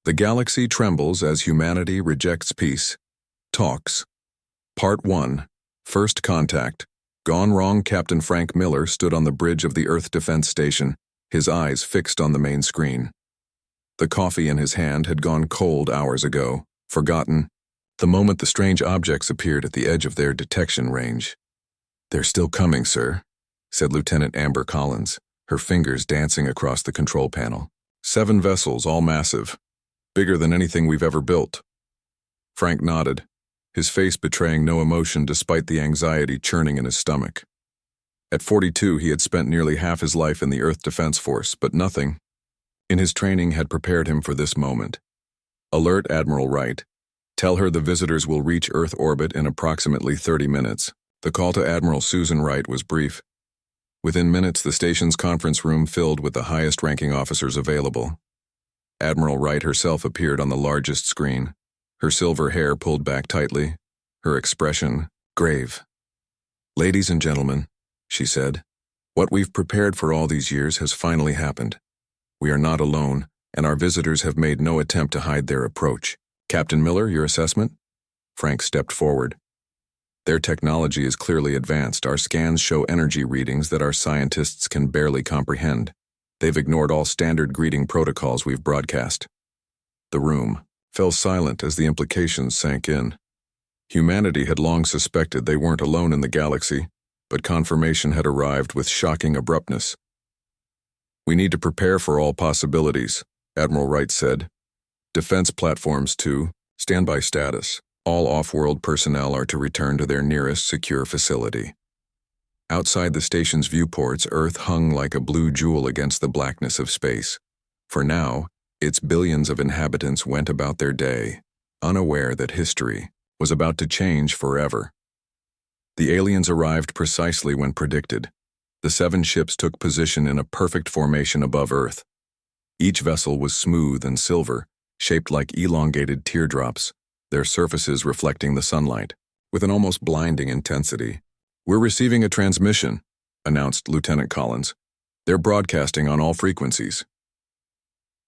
The Galaxy Trembles as Humanity Rejects Peace. Talks. Part 1. First Contact. Gone wrong. Captain Frank Miller stood on the bridge of the Earth Defense Station, his eyes fixed on the main screen. The coffee in his hand had gone cold hours ago, forgotten, the moment the strange objects appeared at the edge of their detection range. "They're still coming, sir," said Lieutenant Amber Collins, her fingers dancing across the control panel. 7 vessels, all massive. Bigger than anything we've ever built. Frank nodded, his face betraying no emotion despite the anxiety churning in his stomach. At 42, he had spent nearly half his life in the Earth Defense Force, but nothing in his training had prepared him for this moment. "Alert Admiral Wright. Tell her the visitors will reach Earth orbit in approximately 30 minutes. The call to Admiral Susan Wright was brief. Within minutes, the station's conference room filled with the highest-ranking officers available. Admiral Wright herself appeared on the largest screen, her silver hair pulled back tightly, her expression grave. "Ladies and gentlemen," she said, "what we've prepared for all these years has finally happened. We are not alone, and our visitors have made no attempt to hide their approach. Captain Miller, your assessment?" Frank stepped forward. "Their technology is clearly advanced. Our scans show energy readings that our scientists can barely comprehend. They've ignored all standard greeting protocols we've broadcast." The room fell silent as the implications sank in. Humanity had long suspected they weren't alone in the galaxy, but confirmation had arrived with shocking abruptness. "We need to prepare for all possibilities," Admiral Wright said. "Defense platforms to standby status. All off-world personnel are to return to their nearest secure facility." Outside the station's viewports, Earth hung like a blue jewel against the blackness of space. For now, its billions of inhabitants went about their day, unaware that history was about to change forever. The aliens arrived precisely when predicted. The 7 ships took position in a perfect formation above Earth. Each vessel was smooth and silver, shaped like elongated teardrops, their surfaces reflecting the sunlight, with an almost blinding intensity. "We're receiving a transmission," announced Lieutenant Collins. "They're broadcasting on all frequencies."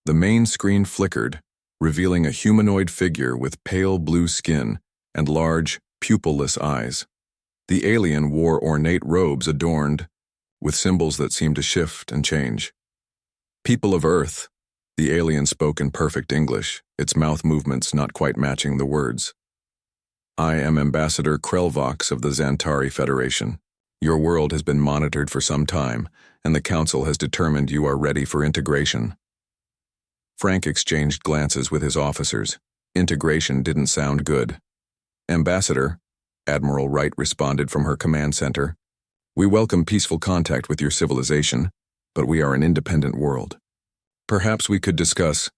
The main screen flickered, revealing a humanoid figure with pale blue skin and large, pupilless eyes. The alien wore ornate robes adorned with symbols that seemed to shift and change. "People of Earth," the alien spoke in perfect English, its mouth movements not quite matching the words. "I am Ambassador Krelvox of the Zantari Federation. Your world has been monitored for some time, and the Council has determined you are ready for integration." Frank exchanged glances with his officers. Integration didn't sound good. "Ambassador," Admiral Wright responded from her command center, "we welcome peaceful contact with your civilization, but we are an independent world. Perhaps we could discuss—"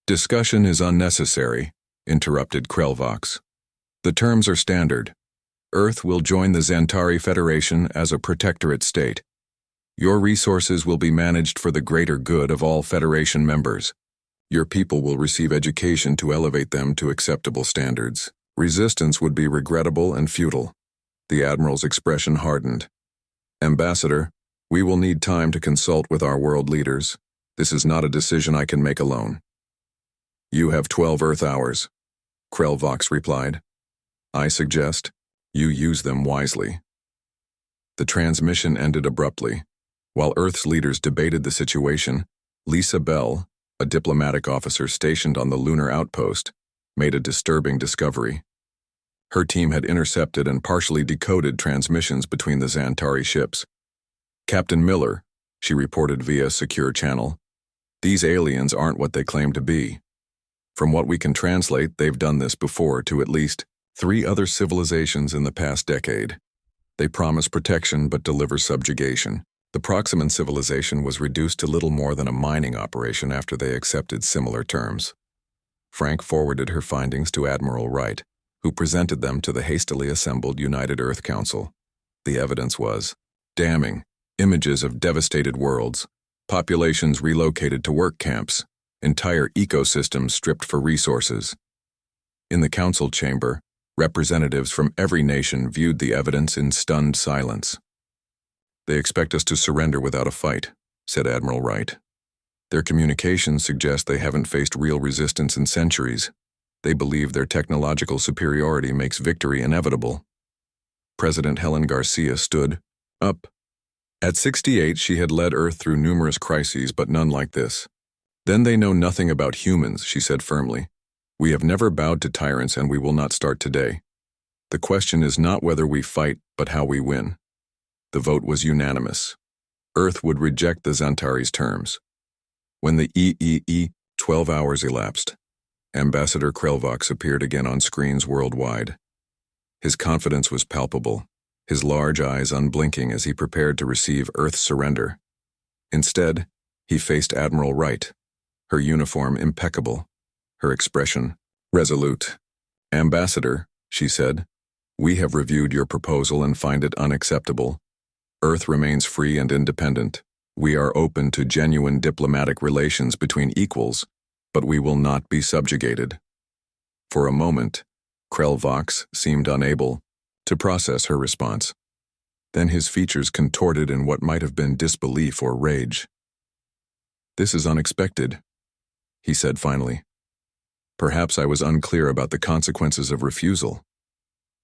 "Discussion is unnecessary," interrupted Krelvox. "The terms are standard. Earth will join the Zantari Federation as a protectorate state. Your resources will be managed for the greater good of all Federation members. Your people will receive education to elevate them to acceptable standards. Resistance would be regrettable and futile." The Admiral's expression hardened. "Ambassador, we will need time to consult with our world leaders. This is not a decision I can make alone." "You have 12 Earth hours," Krelvox replied. "I suggest you use them wisely." The transmission ended abruptly. While Earth's leaders debated the situation, Lisa Bell, a diplomatic officer stationed on the lunar outpost, made a disturbing discovery. Her team had intercepted and partially decoded transmissions between the Zantari ships. "Captain Miller," she reported via secure channel, "these aliens aren't what they claim to be. From what we can translate, they've done this before to at least 3 other civilizations in the past decade. They promise protection but deliver subjugation. The Proximan civilization was reduced to little more than a mining operation after they accepted similar terms." Frank forwarded her findings to Admiral Wright, who presented them to the hastily assembled United Earth Council. The evidence was damning. Images of devastated worlds, populations relocated to work camps, entire ecosystems stripped for resources. In the council chamber, representatives from every nation viewed the evidence in stunned silence. "They expect us to surrender without a fight," said Admiral Wright. Their communications suggest they haven't faced real resistance in centuries. They believe their technological superiority makes victory inevitable. President Helen Garcia stood up. At 68, she had led Earth through numerous crises, but none like this. Then they know nothing about humans, she said firmly. We have never bowed to tyrants, and we will not start today. The question is not whether we fight, but how we win. The vote was unanimous. Earth would reject the Zantari's terms. When the 12 hours elapsed, Ambassador Krelvox appeared again on screens worldwide. His confidence was palpable, his large eyes unblinking as he prepared to receive Earth's surrender. Instead, he faced Admiral Wright, her uniform impeccable, her expression resolute. Ambassador, she said, we have reviewed your proposal and find it unacceptable. Earth remains free and independent. We are open to genuine diplomatic relations between equals, but we will not be subjugated. For a moment, Krelvox seemed unable to process her response. Then his features contorted in what might have been disbelief or rage. This is unexpected, he said finally. Perhaps I was unclear about the consequences of refusal.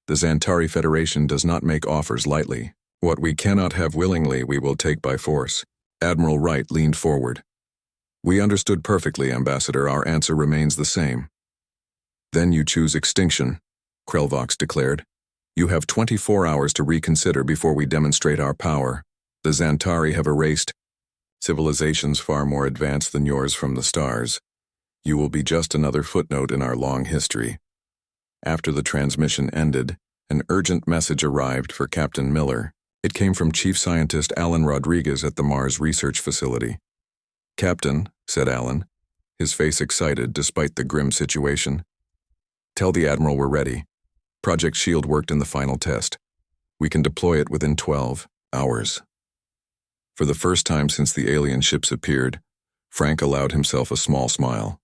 The Zantari Federation does not make offers lightly. What we cannot have willingly, we will take by force. Admiral Wright leaned forward. We understood perfectly, Ambassador. Our answer remains the same. Then you choose extinction, Krelvox declared. You have 24 hours to reconsider before we demonstrate our power. The Zantari have erased civilizations far more advanced than yours from the stars. You will be just another footnote in our long history. After the transmission ended, an urgent message arrived for Captain Miller. It came from Chief Scientist Alan Rodriguez at the Mars Research Facility. Captain, said Alan, his face excited despite the grim situation. Tell the Admiral we're ready. Project SHIELD worked in the final test. We can deploy it within 12 hours. For the first time since the alien ships appeared, Frank allowed himself a small smile.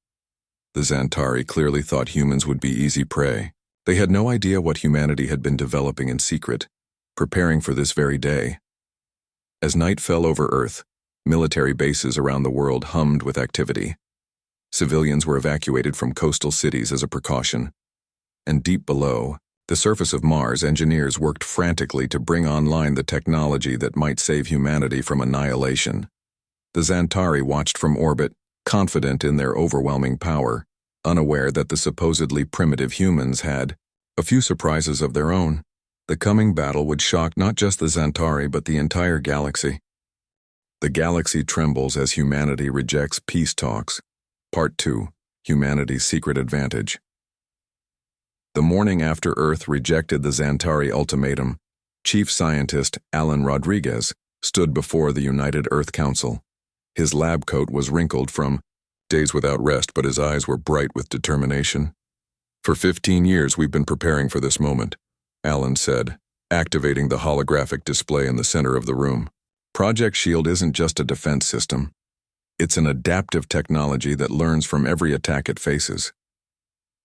The Zantari clearly thought humans would be easy prey. They had no idea what humanity had been developing in secret, preparing for this very day. As night fell over Earth, military bases around the world hummed with activity. Civilians were evacuated from coastal cities as a precaution. And deep below, the surface of Mars, engineers worked frantically to bring online the technology that might save humanity from annihilation. The Zantari watched from orbit, confident in their overwhelming power, unaware that the supposedly primitive humans had a few surprises of their own. The coming battle would shock not just the Zantari but the entire galaxy. The galaxy trembles as humanity rejects peace talks. Part 2. Humanity's Secret Advantage. The morning after Earth rejected the Zantari ultimatum, Chief Scientist Alan Rodriguez stood before the United Earth Council. His lab coat was wrinkled from days without rest, but his eyes were bright with determination. For 15 years we've been preparing for this moment, Alan said, activating the holographic display in the center of the room. Project SHIELD isn't just a defense system. It's an adaptive technology that learns from every attack it faces.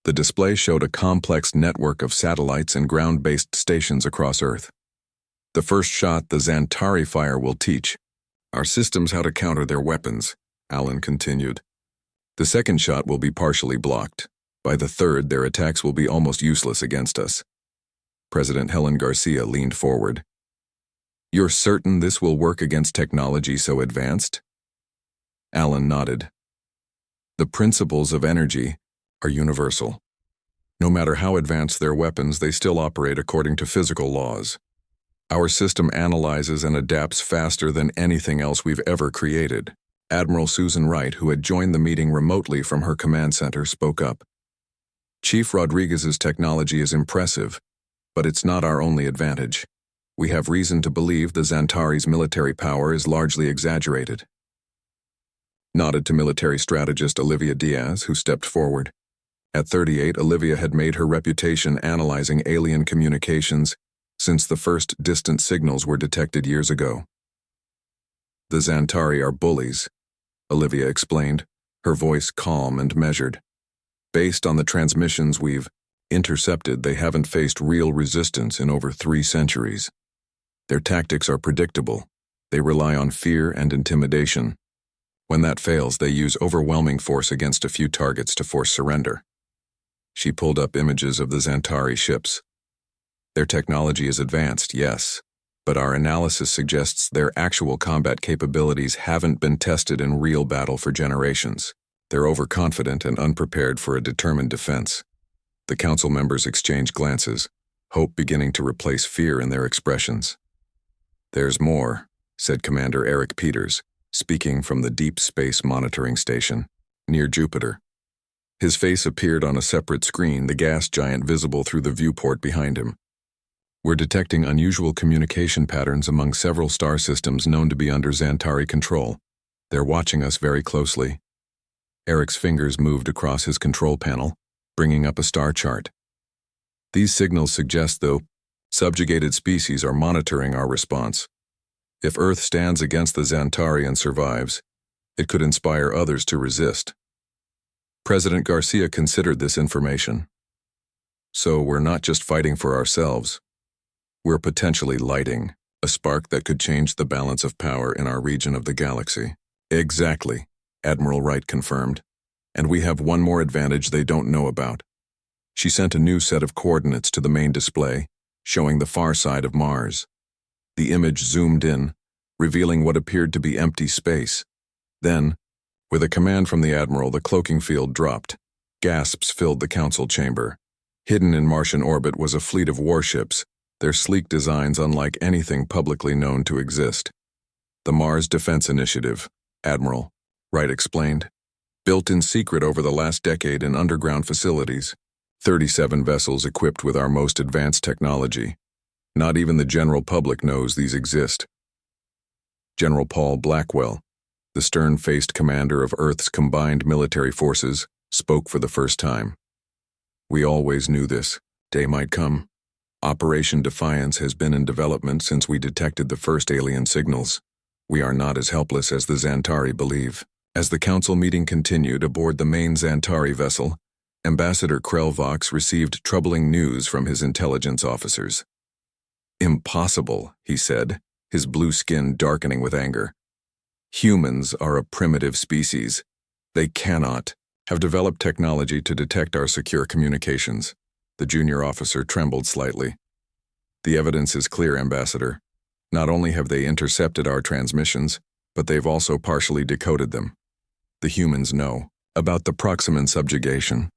The display showed a complex network of satellites and ground-based stations across Earth. The first shot the Zantari fire will teach our systems how to counter their weapons, Alan continued. The second shot will be partially blocked. By the third, their attacks will be almost useless against us. President Helen Garcia leaned forward. You're certain this will work against technology so advanced? Alan nodded. The principles of energy are universal. No matter how advanced their weapons, they still operate according to physical laws. Our system analyzes and adapts faster than anything else we've ever created. Admiral Susan Wright, who had joined the meeting remotely from her command center, spoke up. Chief Rodriguez's technology is impressive, but it's not our only advantage. We have reason to believe the Zantari's military power is largely exaggerated. Nodded to military strategist Olivia Diaz, who stepped forward. At 38, Olivia had made her reputation analyzing alien communications since the first distant signals were detected years ago. The Zantari are bullies, Olivia explained, her voice calm and measured. Based on the transmissions we've intercepted, they haven't faced real resistance in over 3 centuries. Their tactics are predictable. They rely on fear and intimidation. When that fails, they use overwhelming force against a few targets to force surrender. She pulled up images of the Zantari ships. Their technology is advanced, yes, but our analysis suggests their actual combat capabilities haven't been tested in real battle for generations. They're overconfident and unprepared for a determined defense. The council members exchange glances, hope beginning to replace fear in their expressions. "There's more," said Commander Eric Peters, speaking from the Deep Space Monitoring Station, near Jupiter. His face appeared on a separate screen, the gas giant visible through the viewport behind him. "We're detecting unusual communication patterns among several star systems known to be under Zantari control. They're watching us very closely." Eric's fingers moved across his control panel, bringing up a star chart. "These signals suggest, though, subjugated species are monitoring our response. If Earth stands against the Zantari and survives, it could inspire others to resist." President Garcia considered this information. "So we're not just fighting for ourselves. We're potentially lighting a spark that could change the balance of power in our region of the galaxy." "Exactly," Admiral Wright confirmed. "And we have one more advantage they don't know about." She sent a new set of coordinates to the main display, showing the far side of Mars. The image zoomed in, revealing what appeared to be empty space. Then, with a command from the Admiral, the cloaking field dropped. Gasps filled the council chamber. Hidden in Martian orbit was a fleet of warships, their sleek designs unlike anything publicly known to exist. "The Mars Defense Initiative," Admiral Wright explained. "Built in secret over the last decade in underground facilities. 37 vessels equipped with our most advanced technology. Not even the general public knows these exist." General Paul Blackwell, the stern-faced commander of Earth's combined military forces, spoke for the first time. "We always knew this day might come. Operation Defiance has been in development since we detected the first alien signals. We are not as helpless as the Zantari believe." As the council meeting continued aboard the main Zantari vessel, Ambassador Krell received troubling news from his intelligence officers. "Impossible," he said, his blue skin darkening with anger. "Humans are a primitive species. They cannot have developed technology to detect our secure communications." The junior officer trembled slightly. "The evidence is clear, Ambassador. Not only have they intercepted our transmissions, but they've also partially decoded them. The humans know about the Proximan subjugation."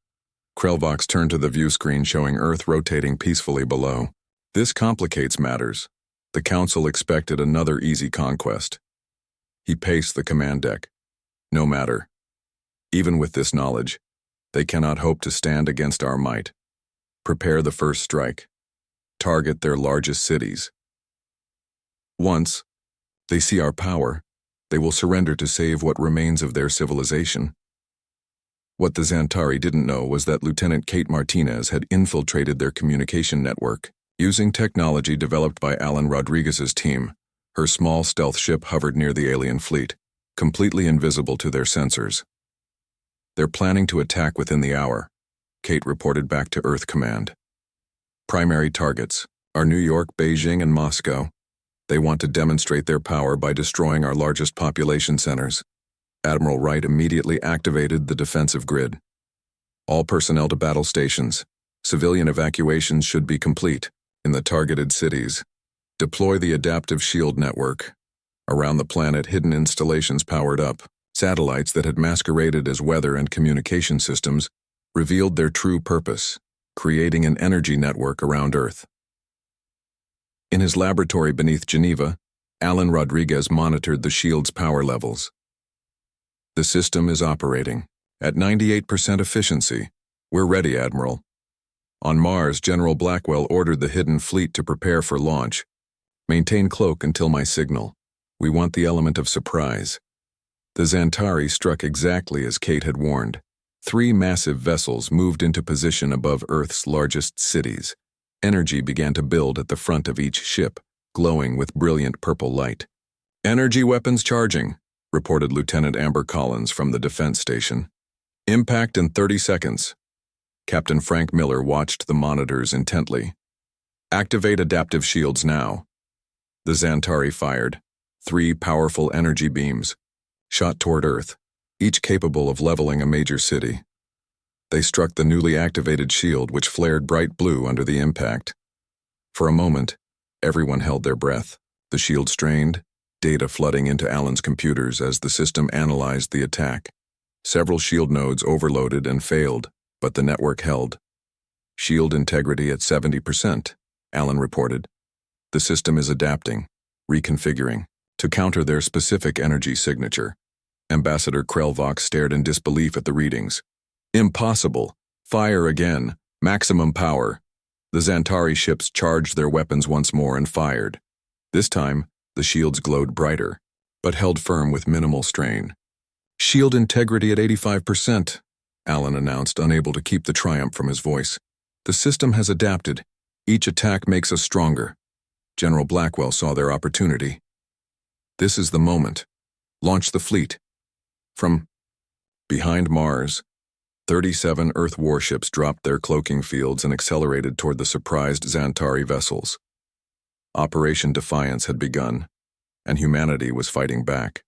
Krellvox turned to the view screen showing Earth rotating peacefully below. "This complicates matters. The Council expected another easy conquest." He paced the command deck. "No matter. Even with this knowledge, they cannot hope to stand against our might. Prepare the first strike. Target their largest cities. Once they see our power, they will surrender to save what remains of their civilization." What the Zantari didn't know was that Lieutenant Kate Martinez had infiltrated their communication network. Using technology developed by Alan Rodriguez's team, her small stealth ship hovered near the alien fleet, completely invisible to their sensors. "They're planning to attack within the hour," Kate reported back to Earth Command. "Primary targets are New York, Beijing, and Moscow. They want to demonstrate their power by destroying our largest population centers." Admiral Wright immediately activated the defensive grid. "All personnel to battle stations. Civilian evacuations should be complete in the targeted cities. Deploy the adaptive shield network." Around the planet, hidden installations powered up. Satellites that had masqueraded as weather and communication systems revealed their true purpose, creating an energy network around Earth. In his laboratory beneath Geneva, Alan Rodriguez monitored the shield's power levels. "The system is operating at 98% efficiency. We're ready, Admiral." On Mars, General Blackwell ordered the hidden fleet to prepare for launch. "Maintain cloak until my signal. We want the element of surprise." The Zantari struck exactly as Kate had warned. 3 massive vessels moved into position above Earth's largest cities. Energy began to build at the front of each ship, glowing with brilliant purple light. "Energy weapons charging," reported Lieutenant Amber Collins from the defense station. "Impact in 30 seconds. Captain Frank Miller watched the monitors intently. "Activate adaptive shields now." The Zantari fired 3 powerful energy beams. shot toward Earth, each capable of leveling a major city. They struck the newly activated shield, which flared bright blue under the impact. For a moment, everyone held their breath. The shield strained, data flooding into Alan's computers as the system analyzed the attack. Several shield nodes overloaded and failed, but the network held. Shield integrity at 70%, Alan reported. The system is adapting, reconfiguring, to counter their specific energy signature. Ambassador Krelvox stared in disbelief at the readings. Impossible. Fire again. Maximum power. The Xantari ships charged their weapons once more and fired. This time, the shields glowed brighter, but held firm with minimal strain. Shield integrity at 85%, Alan announced, unable to keep the triumph from his voice. The system has adapted. Each attack makes us stronger. General Blackwell saw their opportunity. This is the moment. Launch the fleet. From behind Mars, 37 Earth warships dropped their cloaking fields and accelerated toward the surprised Xantari vessels. Operation Defiance had begun, and humanity was fighting back.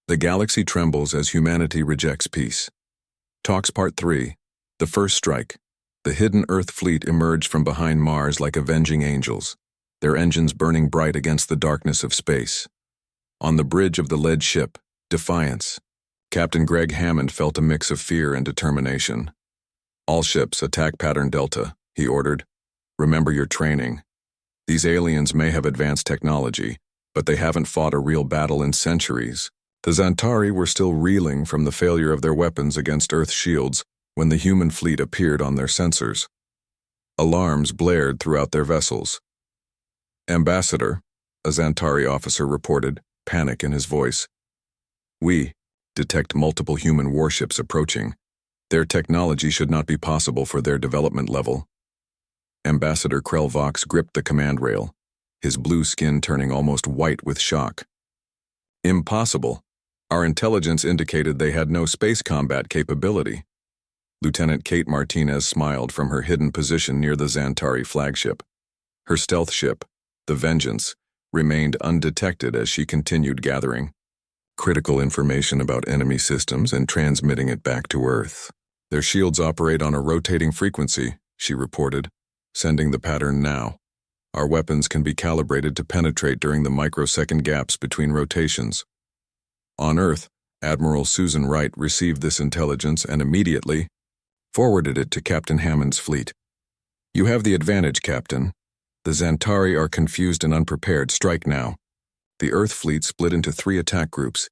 The galaxy trembles as humanity rejects peace. Talks Part 3, The First Strike. The hidden Earth fleet emerged from behind Mars like avenging angels, their engines burning bright against the darkness of space. On the bridge of the lead ship, Defiance, Captain Greg Hammond felt a mix of fear and determination. All ships attack pattern Delta, he ordered. Remember your training. These aliens may have advanced technology, but they haven't fought a real battle in centuries. The Xantari were still reeling from the failure of their weapons against Earth shields when the human fleet appeared on their sensors. Alarms blared throughout their vessels. Ambassador, a Xantari officer reported, panic in his voice. We detect multiple human warships approaching. Their technology should not be possible for their development level. Ambassador Krelvox gripped the command rail, his blue skin turning almost white with shock. Impossible. Our intelligence indicated they had no space combat capability. Lieutenant Kate Martinez smiled from her hidden position near the Xantari flagship. Her stealth ship, the Vengeance, remained undetected as she continued gathering critical information about enemy systems and transmitting it back to Earth. Their shields operate on a rotating frequency, she reported, sending the pattern now. Our weapons can be calibrated to penetrate during the microsecond gaps between rotations. On Earth, Admiral Susan Wright received this intelligence and immediately forwarded it to Captain Hammond's fleet. You have the advantage, Captain. The Xantari are confused and unprepared. Strike now. The Earth fleet split into 3 attack groups.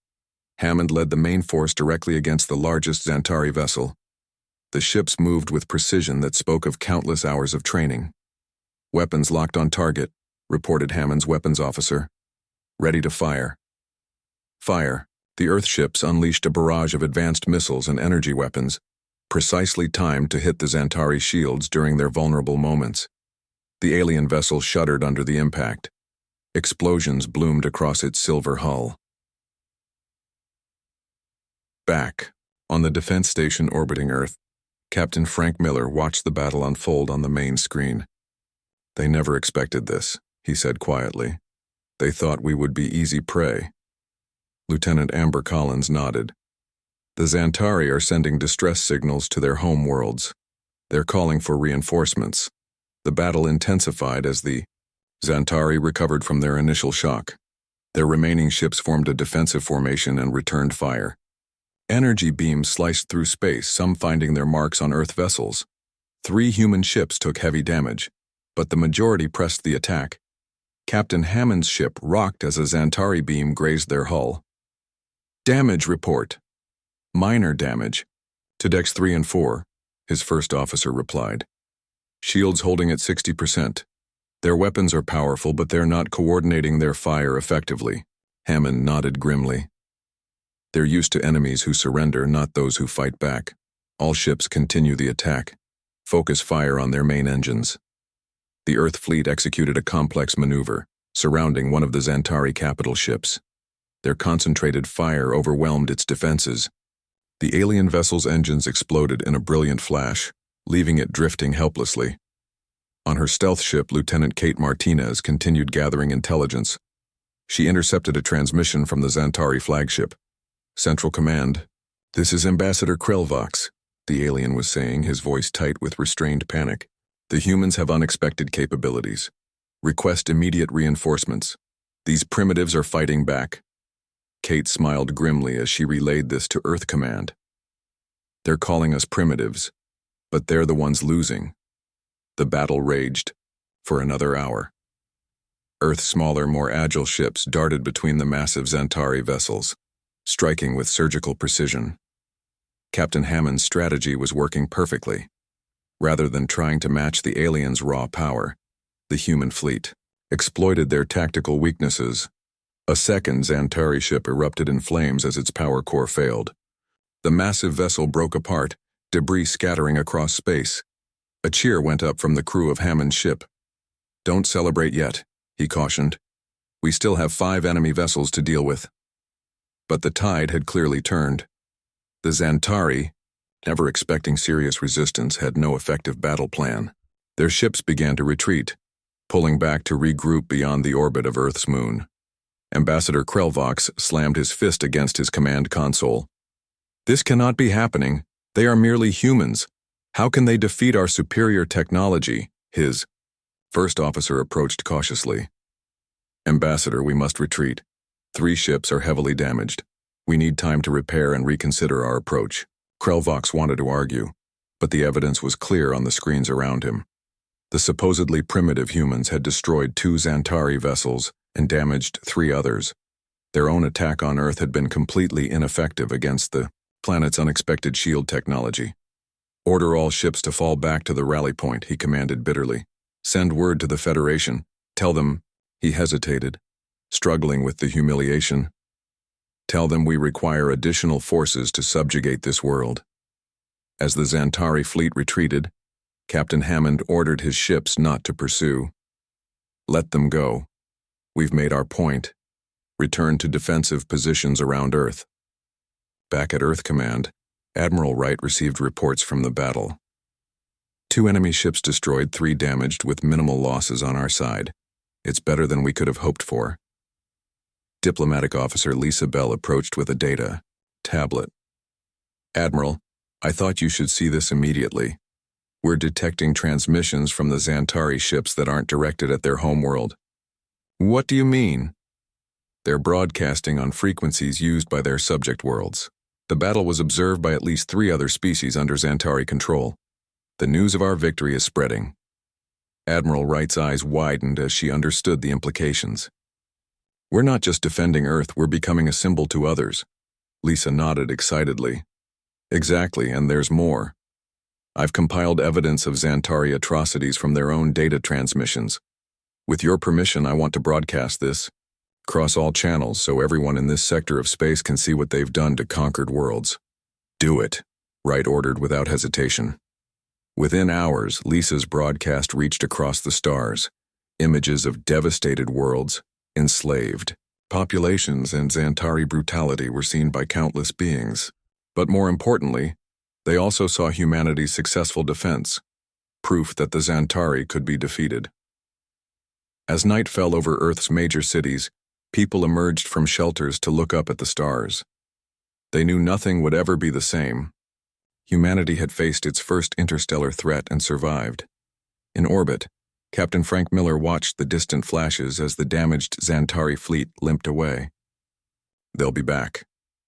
Hammond led the main force directly against the largest Xantari vessel. The ships moved with precision that spoke of countless hours of training. Weapons locked on target, reported Hammond's weapons officer. Ready to fire. Fire. The Earth ships unleashed a barrage of advanced missiles and energy weapons, precisely timed to hit the Xantari shields during their vulnerable moments. The alien vessel shuddered under the impact. Explosions bloomed across its silver hull. Back, on the defense station orbiting Earth, Captain Frank Miller watched the battle unfold on the main screen. They never expected this, he said quietly. They thought we would be easy prey. Lieutenant Amber Collins nodded. The Xantari are sending distress signals to their home worlds. They're calling for reinforcements. The battle intensified as the Xantari recovered from their initial shock. Their remaining ships formed a defensive formation and returned fire. Energy beams sliced through space, some finding their marks on Earth vessels. 3 human ships took heavy damage, but the majority pressed the attack. Captain Hammond's ship rocked as a Xantari beam grazed their hull. Damage report. Minor damage. To decks 3 and 4, his first officer replied. Shields holding at 60%. Their weapons are powerful, but they're not coordinating their fire effectively. Hammond nodded grimly. They're used to enemies who surrender, not those who fight back. All ships continue the attack. Focus fire on their main engines. The Earth fleet executed a complex maneuver, surrounding one of the Xantari capital ships. Their concentrated fire overwhelmed its defenses. The alien vessel's engines exploded in a brilliant flash, leaving it drifting helplessly. On her stealth ship, Lieutenant Kate Martinez continued gathering intelligence. She intercepted a transmission from the Xantari flagship. Central Command. This is Ambassador Krelvox, the alien was saying, his voice tight with restrained panic. The humans have unexpected capabilities. Request immediate reinforcements. These primitives are fighting back. Kate smiled grimly as she relayed this to Earth Command. They're calling us primitives, but they're the ones losing. The battle raged for another hour. Earth's smaller, more agile ships darted between the massive Zantari vessels, striking with surgical precision. Captain Hammond's strategy was working perfectly. Rather than trying to match the aliens' raw power, the human fleet exploited their tactical weaknesses. A second Zantari ship erupted in flames as its power core failed. The massive vessel broke apart, debris scattering across space. A cheer went up from the crew of Hammond's ship. "Don't celebrate yet," he cautioned. "We still have 5 enemy vessels to deal with." But the tide had clearly turned. The Zantari, never expecting serious resistance, had no effective battle plan. Their ships began to retreat, pulling back to regroup beyond the orbit of Earth's moon. Ambassador Krelvox slammed his fist against his command console. "This cannot be happening. They are merely humans. How can they defeat our superior technology?" His first officer approached cautiously. "Ambassador, we must retreat. 3 ships are heavily damaged. We need time to repair and reconsider our approach." Krelvox wanted to argue, but the evidence was clear on the screens around him. The supposedly primitive humans had destroyed 2 Zantari vessels and damaged 3 others. Their own attack on Earth had been completely ineffective against the planet's unexpected shield technology. "Order all ships to fall back to the rally point," he commanded bitterly. "Send word to the Federation. Tell them," he hesitated, struggling with the humiliation. "Tell them we require additional forces to subjugate this world." As the Zantari fleet retreated, Captain Hammond ordered his ships not to pursue. "Let them go. We've made our point. Return to defensive positions around Earth." Back at Earth Command, Admiral Wright received reports from the battle. 2 enemy ships destroyed, 3 damaged, with minimal losses on our side. It's better than we could have hoped for. Diplomatic Officer Lisa Bell approached with a data tablet. "Admiral, I thought you should see this immediately. We're detecting transmissions from the Zantari ships that aren't directed at their homeworld." "What do you mean?" "They're broadcasting on frequencies used by their subject worlds. The battle was observed by at least 3 other species under Zantari control. The news of our victory is spreading." Admiral Wright's eyes widened as she understood the implications. "We're not just defending Earth, we're becoming a symbol to others." Lisa nodded excitedly. "Exactly, and there's more. I've compiled evidence of Zantari atrocities from their own data transmissions. With your permission, I want to broadcast this across all channels so everyone in this sector of space can see what they've done to conquered worlds." "Do it," Wright ordered without hesitation. Within hours, Lisa's broadcast reached across the stars. Images of devastated worlds, enslaved populations, and Zantari brutality were seen by countless beings. But more importantly, they also saw humanity's successful defense, proof that the Zantari could be defeated. As night fell over Earth's major cities, people emerged from shelters to look up at the stars. They knew nothing would ever be the same. Humanity had faced its first interstellar threat and survived. In orbit, Captain Frank Miller watched the distant flashes as the damaged Zantari fleet limped away. "They'll be back,"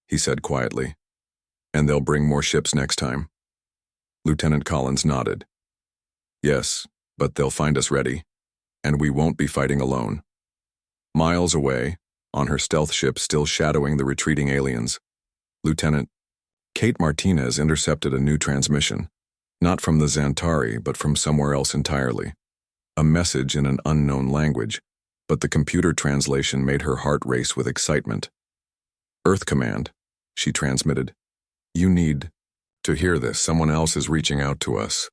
he said quietly. "And they'll bring more ships next time." Lieutenant Collins nodded. "Yes, but they'll find us ready, and we won't be fighting alone." Miles away, on her stealth ship still shadowing the retreating aliens, Lieutenant Kate Martinez intercepted a new transmission, not from the Zantari, but from somewhere else entirely. A message in an unknown language, but the computer translation made her heart race with excitement. "Earth Command," she transmitted. "You need to hear this. Someone else is reaching out to us.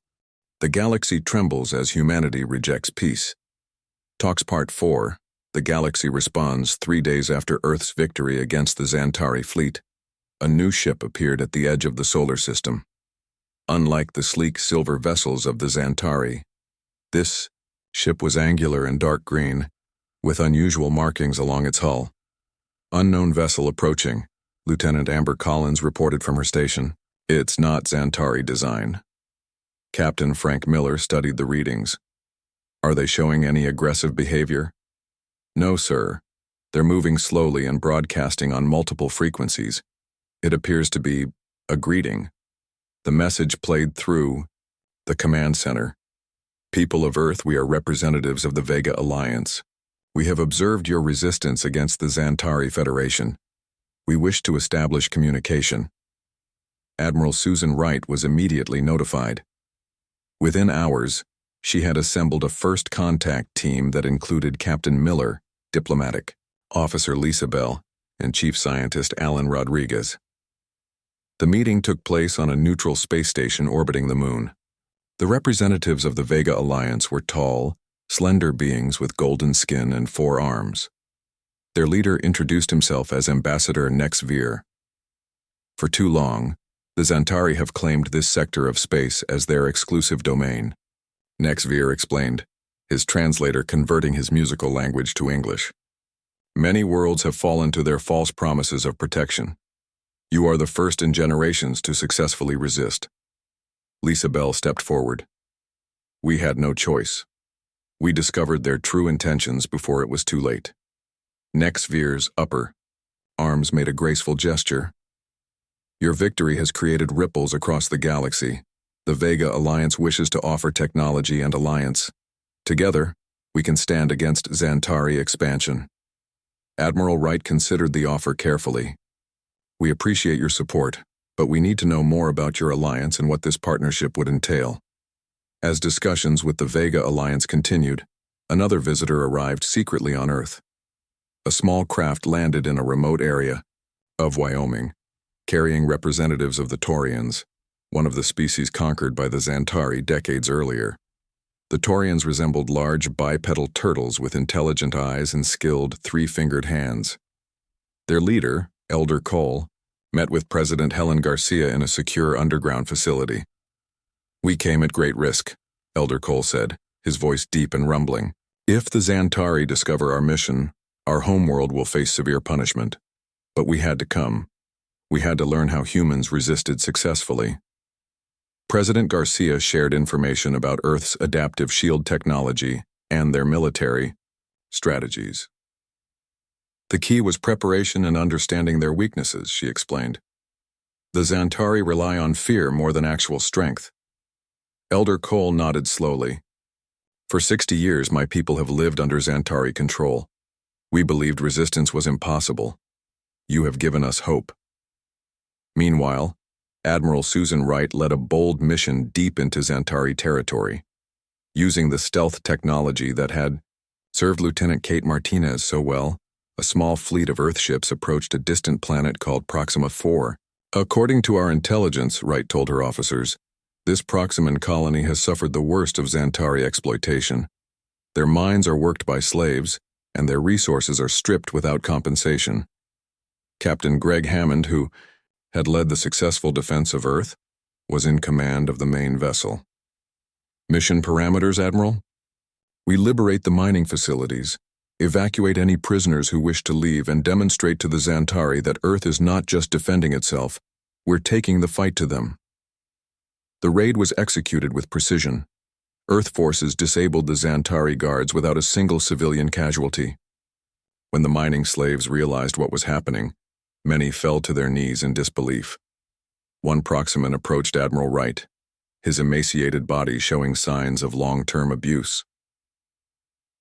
The galaxy trembles as humanity rejects peace. Talks Part 4. The galaxy responds 3 days after Earth's victory against the Zantari fleet. A new ship appeared at the edge of the solar system. Unlike the sleek silver vessels of the Zantari, this ship was angular and dark green, with unusual markings along its hull. Unknown vessel approaching. Lieutenant Amber Collins reported from her station. It's not Xantari design. Captain Frank Miller studied the readings. Are they showing any aggressive behavior? No, sir. They're moving slowly and broadcasting on multiple frequencies. It appears to be a greeting. The message played through the command center. People of Earth, we are representatives of the Vega Alliance. We have observed your resistance against the Xantari Federation. We wish to establish communication. Admiral Susan Wright was immediately notified. Within hours, she had assembled a first contact team that included Captain Miller, diplomatic, Officer Lisa Bell, and Chief Scientist Alan Rodriguez. The meeting took place on a neutral space station orbiting the moon. The representatives of the Vega Alliance were tall, slender beings with golden skin and 4 arms. Their leader introduced himself as Ambassador Nex Veer. For too long, the Xantari have claimed this sector of space as their exclusive domain. Nex Veer explained, his translator converting his musical language to English. Many worlds have fallen to their false promises of protection. You are the first in generations to successfully resist. Lisa Bell stepped forward. We had no choice. We discovered their true intentions before it was too late. Nex Veer's upper arms made a graceful gesture. Your victory has created ripples across the galaxy. The Vega Alliance wishes to offer technology and alliance. Together, we can stand against Xantari expansion. Admiral Wright considered the offer carefully. We appreciate your support, but we need to know more about your alliance and what this partnership would entail. As discussions with the Vega Alliance continued, another visitor arrived secretly on Earth. A small craft landed in a remote area of Wyoming, carrying representatives of the Taurians, one of the species conquered by the Xantari decades earlier. The Taurians resembled large bipedal turtles with intelligent eyes and skilled 3-fingered hands. Their leader, Elder Cole, met with President Helen Garcia in a secure underground facility. We came at great risk, Elder Cole said, his voice deep and rumbling. If the Xantari discover our mission, our homeworld will face severe punishment. But we had to come. We had to learn how humans resisted successfully. President Garcia shared information about Earth's adaptive shield technology and their military strategies. The key was preparation and understanding their weaknesses, she explained. The Xantari rely on fear more than actual strength. Elder Cole nodded slowly. For 60 years, my people have lived under Xantari control. We believed resistance was impossible. You have given us hope. Meanwhile, Admiral Susan Wright led a bold mission deep into Xantari territory. Using the stealth technology that had served Lieutenant Kate Martinez so well, a small fleet of Earthships approached a distant planet called Proxima 4. According to our intelligence, Wright told her officers, this Proximan colony has suffered the worst of Xantari exploitation. Their mines are worked by slaves, and their resources are stripped without compensation. Captain Greg Hammond, who had led the successful defense of Earth, was in command of the main vessel. Mission parameters, Admiral? We liberate the mining facilities, evacuate any prisoners who wish to leave, and demonstrate to the Xantari that Earth is not just defending itself, we're taking the fight to them. The raid was executed with precision. Earth forces disabled the Xantari guards without a single civilian casualty. When the mining slaves realized what was happening, many fell to their knees in disbelief. One Proximan approached Admiral Wright, his emaciated body showing signs of long-term abuse.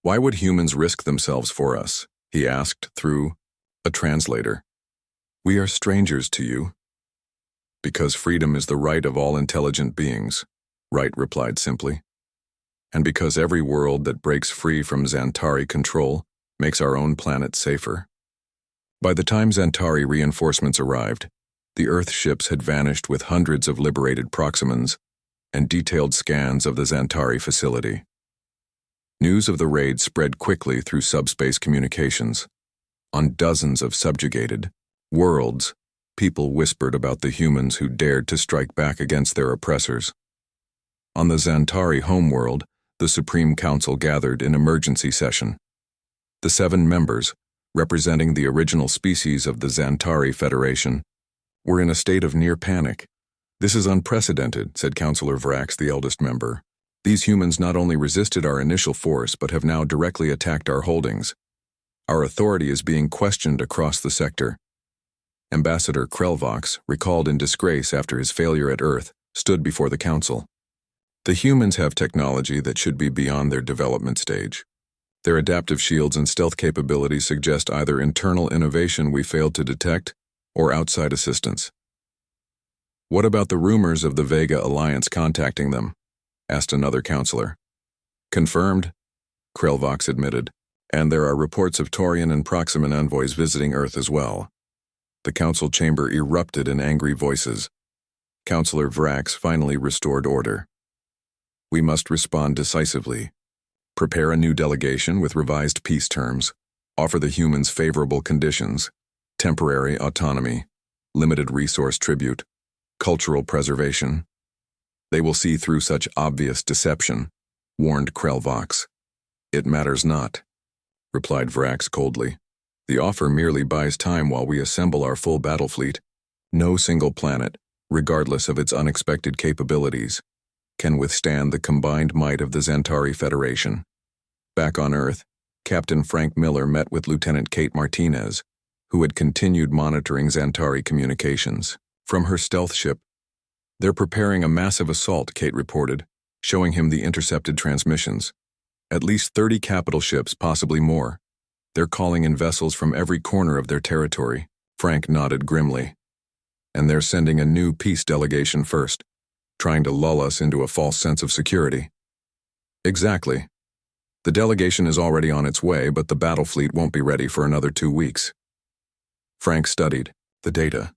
Why would humans risk themselves for us? He asked through a translator. We are strangers to you. Because freedom is the right of all intelligent beings, Wright replied simply. And because every world that breaks free from Xantari control makes our own planet safer. By the time Xantari reinforcements arrived, the Earth ships had vanished with hundreds of liberated Proximans and detailed scans of the Xantari facility. News of the raid spread quickly through subspace communications. On dozens of subjugated worlds, people whispered about the humans who dared to strike back against their oppressors. On the Xantari homeworld, the Supreme Council gathered in emergency session. The 7 members, representing the original species of the Xantari Federation, were in a state of near panic. "This is unprecedented," said Councillor Vrax, the eldest member. "These humans not only resisted our initial force but have now directly attacked our holdings. Our authority is being questioned across the sector." Ambassador Krelvox, recalled in disgrace after his failure at Earth, stood before the council. "The humans have technology that should be beyond their development stage. Their adaptive shields and stealth capabilities suggest either internal innovation we failed to detect or outside assistance." "What about the rumors of the Vega Alliance contacting them?" asked another councillor. "Confirmed," Krelvox admitted, "and there are reports of Taurian and Proximan envoys visiting Earth as well." The council chamber erupted in angry voices. Councillor Vrax finally restored order. "We must respond decisively. Prepare a new delegation with revised peace terms. Offer the humans favorable conditions: temporary autonomy, limited resource tribute, cultural preservation. They will see through such obvious deception," warned Krelvox. "It matters not," replied Vrax coldly. "The offer merely buys time while we assemble our full battle fleet. No single planet, regardless of its unexpected capabilities, can withstand the combined might of the Xantari Federation." Back on Earth, Captain Frank Miller met with Lieutenant Kate Martinez, who had continued monitoring Xantari communications from her stealth ship. "They're preparing a massive assault," Kate reported, showing him the intercepted transmissions. "At least 30 capital ships, possibly more. They're calling in vessels from every corner of their territory." Frank nodded grimly. "And they're sending a new peace delegation first, trying to lull us into a false sense of security." "Exactly. The delegation is already on its way, but the battle fleet won't be ready for another 2 weeks." Frank studied the data.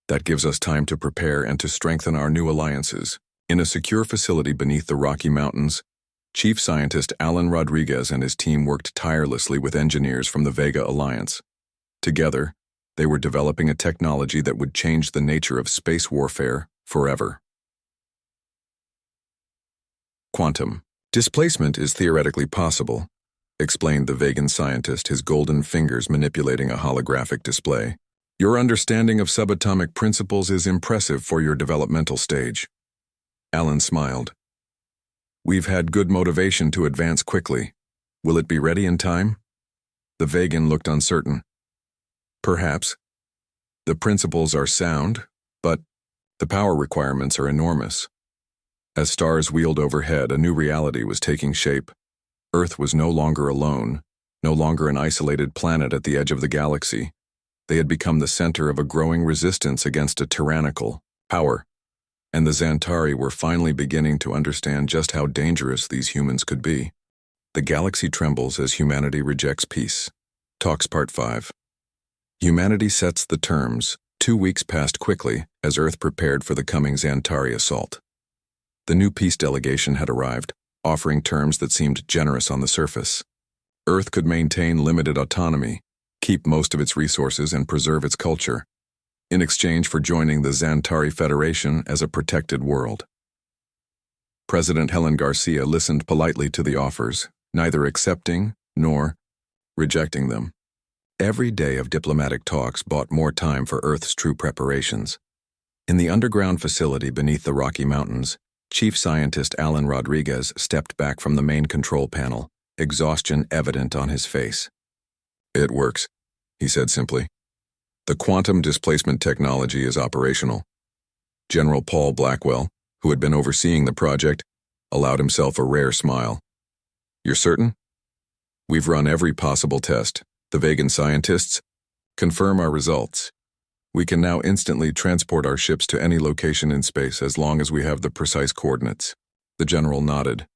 "That gives us time to prepare and to strengthen our new alliances." In a secure facility beneath the Rocky Mountains, Chief Scientist Alan Rodriguez and his team worked tirelessly with engineers from the Vega Alliance. Together, they were developing a technology that would change the nature of space warfare forever. "Quantum displacement is theoretically possible," explained the Vegan scientist, his golden fingers manipulating a holographic display. "Your understanding of subatomic principles is impressive for your developmental stage." Alan smiled. "We've had good motivation to advance quickly. Will it be ready in time?" The Vegan looked uncertain. "Perhaps. The principles are sound, but the power requirements are enormous." As stars wheeled overhead, a new reality was taking shape. Earth was no longer alone, no longer an isolated planet at the edge of the galaxy. They had become the center of a growing resistance against a tyrannical power, and the Xantari were finally beginning to understand just how dangerous these humans could be. The galaxy trembles as humanity rejects peace. Talks Part 5. Humanity sets the terms. 2 weeks passed quickly as Earth prepared for the coming Xantari assault. The new peace delegation had arrived, offering terms that seemed generous on the surface. Earth could maintain limited autonomy, keep most of its resources, and preserve its culture, in exchange for joining the Xantari Federation as a protected world. President Helen Garcia listened politely to the offers, neither accepting nor rejecting them. Every day of diplomatic talks bought more time for Earth's true preparations. In the underground facility beneath the Rocky Mountains, Chief Scientist Alan Rodriguez stepped back from the main control panel, exhaustion evident on his face. "It works," he said simply. "The quantum displacement technology is operational." General Paul Blackwell, who had been overseeing the project, allowed himself a rare smile. "You're certain?" "We've run every possible test. The Vegan scientists confirm our results. We can now instantly transport our ships to any location in space as long as we have the precise coordinates." The general nodded.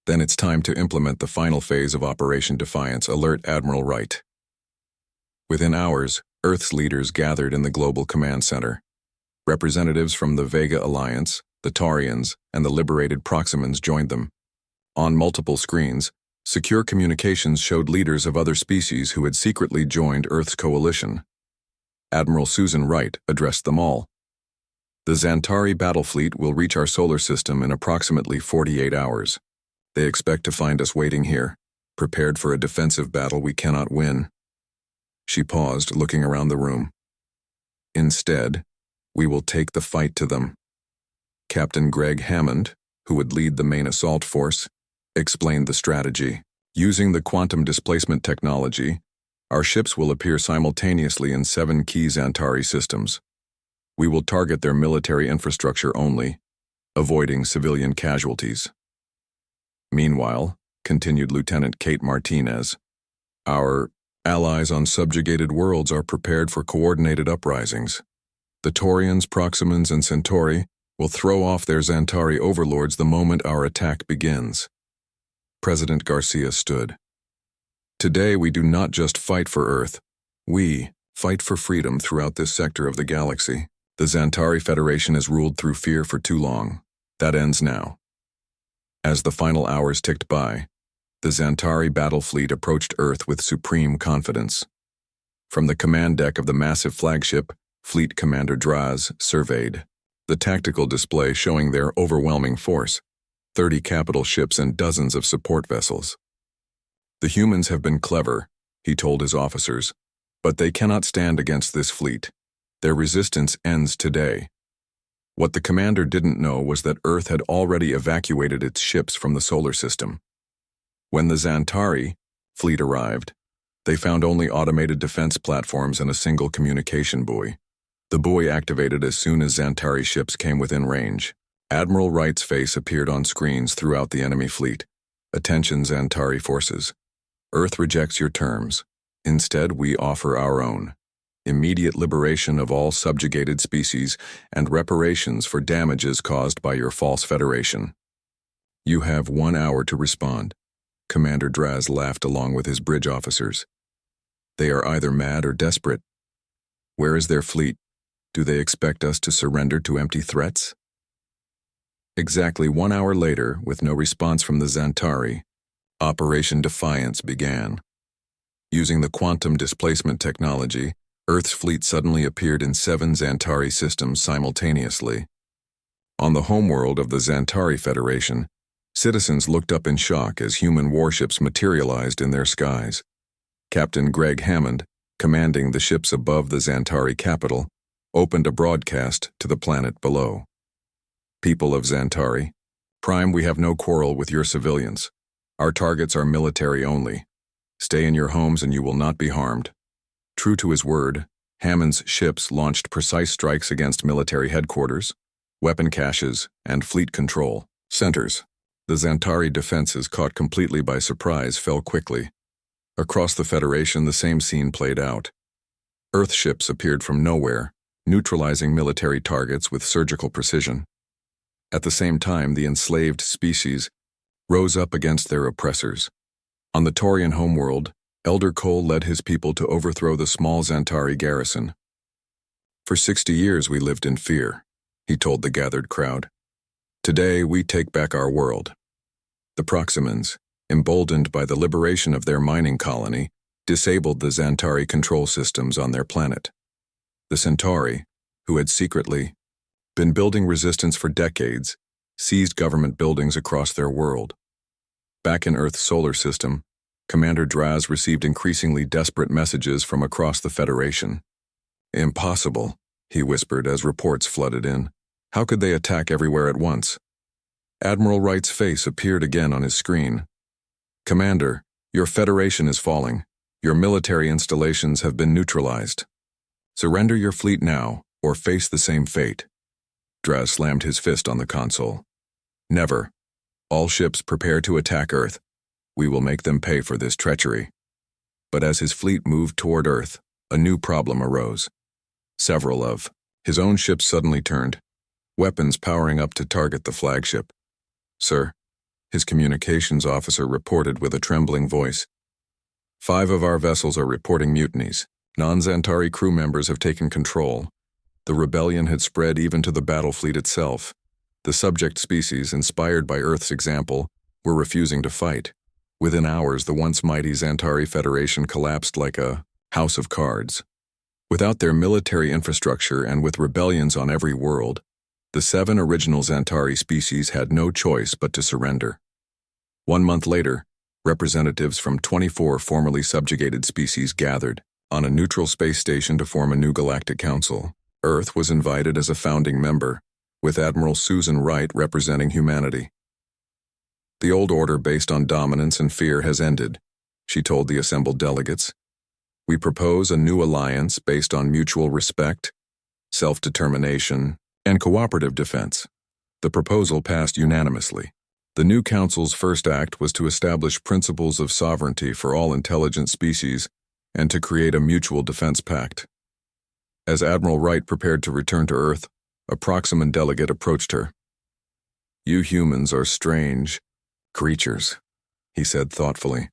"Then it's time to implement the final phase of Operation Defiance. Alert Admiral Wright." Within hours, Earth's leaders gathered in the Global Command Center. Representatives from the Vega Alliance, the Taurians, and the liberated Proximans joined them. On multiple screens, secure communications showed leaders of other species who had secretly joined Earth's coalition. Admiral Susan Wright addressed them all. "The Xantari battle fleet will reach our solar system in approximately 48 hours. They expect to find us waiting here, prepared for a defensive battle we cannot win. She paused, looking around the room. Instead, we will take the fight to them. Captain Greg Hammond, who would lead the main assault force, explained the strategy. Using the quantum displacement technology, our ships will appear simultaneously in 7 key Zantari systems. We will target their military infrastructure only, avoiding civilian casualties. Meanwhile, continued Lieutenant Kate Martinez, our allies on subjugated worlds are prepared for coordinated uprisings. The Taurians, Proximans, and Centauri will throw off their Zantari overlords the moment our attack begins. President Garcia stood. Today we do not just fight for Earth, we fight for freedom throughout this sector of the galaxy. The Zantari Federation has ruled through fear for too long. That ends now. As the final hours ticked by, the Zantari battle fleet approached Earth with supreme confidence. From the command deck of the massive flagship, Fleet Commander Draz surveyed the tactical display showing their overwhelming force, 30 capital ships and dozens of support vessels. The humans have been clever, he told his officers, but they cannot stand against this fleet. Their resistance ends today. What the commander didn't know was that Earth had already evacuated its ships from the solar system. When the Zantari fleet arrived, they found only automated defense platforms and a single communication buoy. The buoy activated as soon as Zantari ships came within range. Admiral Wright's face appeared on screens throughout the enemy fleet. Attention, Zantari forces. Earth rejects your terms. Instead, we offer our own. Immediate liberation of all subjugated species and reparations for damages caused by your false federation. You have 1 hour to respond. Commander Draz laughed along with his bridge officers. They are either mad or desperate. Where is their fleet? Do they expect us to surrender to empty threats? Exactly 1 hour later, with no response from the Zantari, Operation Defiance began. Using the quantum displacement technology, Earth's fleet suddenly appeared in 7 Zantari systems simultaneously. On the homeworld of the Zantari Federation, citizens looked up in shock as human warships materialized in their skies. Captain Greg Hammond, commanding the ships above the Zantari capital, opened a broadcast to the planet below. People of Zantari, Prime, we have no quarrel with your civilians. Our targets are military only. Stay in your homes and you will not be harmed. True to his word, Hammond's ships launched precise strikes against military headquarters, weapon caches, and fleet control centers. The Zantari defenses, caught completely by surprise, fell quickly. Across the Federation, the same scene played out. Earth ships appeared from nowhere, neutralizing military targets with surgical precision. At the same time, the enslaved species rose up against their oppressors. On the Taurian homeworld, Elder Cole led his people to overthrow the small Zantari garrison. For 60 years we lived in fear, he told the gathered crowd. Today we take back our world. The Proximans, emboldened by the liberation of their mining colony, disabled the Zantari control systems on their planet. The Centauri, who had secretly been building resistance for decades, seized government buildings across their world. Back in Earth's solar system, Commander Draz received increasingly desperate messages from across the Federation. Impossible, he whispered as reports flooded in. How could they attack everywhere at once? Admiral Wright's face appeared again on his screen. Commander, your Federation is falling. Your military installations have been neutralized. Surrender your fleet now, or face the same fate. Draz slammed his fist on the console. Never. All ships prepare to attack Earth. We will make them pay for this treachery. But as his fleet moved toward Earth, a new problem arose. Several of his own ships suddenly turned, weapons powering up to target the flagship. Sir, his communications officer reported with a trembling voice. 5 of our vessels are reporting mutinies. Non-Zantari crew members have taken control. The rebellion had spread even to the battle fleet itself. The subject species, inspired by Earth's example, were refusing to fight. Within hours, the once mighty Zantari Federation collapsed like a house of cards. Without their military infrastructure and with rebellions on every world, the 7 original Zantari species had no choice but to surrender. 1 month later, representatives from 24 formerly subjugated species gathered. on a neutral space station to form a new galactic council. Earth was invited as a founding member, with Admiral Susan Wright representing humanity. The old order based on dominance and fear has ended, she told the assembled delegates. We propose a new alliance based on mutual respect, self-determination, and cooperative defense. The proposal passed unanimously. The new council's first act was to establish principles of sovereignty for all intelligent species and to create a mutual defense pact. As Admiral Wright prepared to return to Earth, a Proximan delegate approached her. You humans are strange creatures, he said thoughtfully.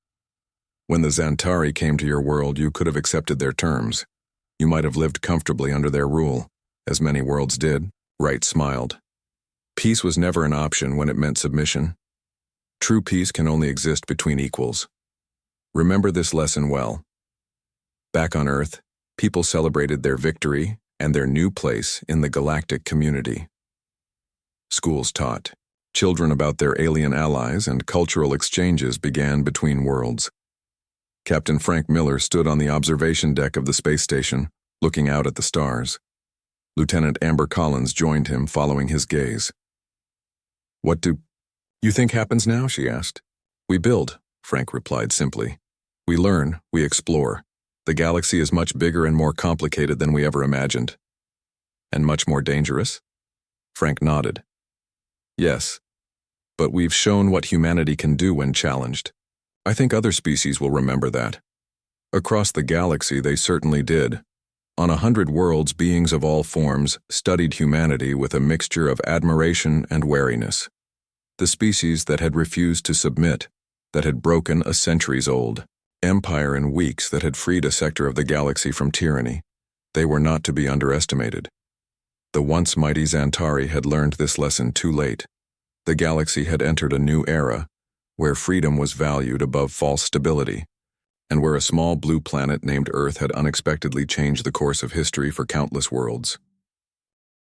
When the Xantari came to your world, you could have accepted their terms. You might have lived comfortably under their rule, as many worlds did. Wright smiled. Peace was never an option when it meant submission. True peace can only exist between equals. Remember this lesson well. Back on Earth, people celebrated their victory and their new place in the galactic community. Schools taught children about their alien allies, and cultural exchanges began between worlds. Captain Frank Miller stood on the observation deck of the space station, looking out at the stars. Lieutenant Amber Collins joined him, following his gaze. What do you think happens now? She asked. We build, Frank replied simply. We learn, we explore. The galaxy is much bigger and more complicated than we ever imagined. And much more dangerous? Frank nodded. Yes, but we've shown what humanity can do when challenged. I think other species will remember that. Across the galaxy, they certainly did. On 100 worlds, beings of all forms studied humanity with a mixture of admiration and wariness. The species that had refused to submit, that had broken a centuries-old empire in weeks, that had freed a sector of the galaxy from tyranny. They were not to be underestimated. The once mighty Xantari had learned this lesson too late. The galaxy had entered a new era, where freedom was valued above false stability, and where a small blue planet named Earth had unexpectedly changed the course of history for countless worlds.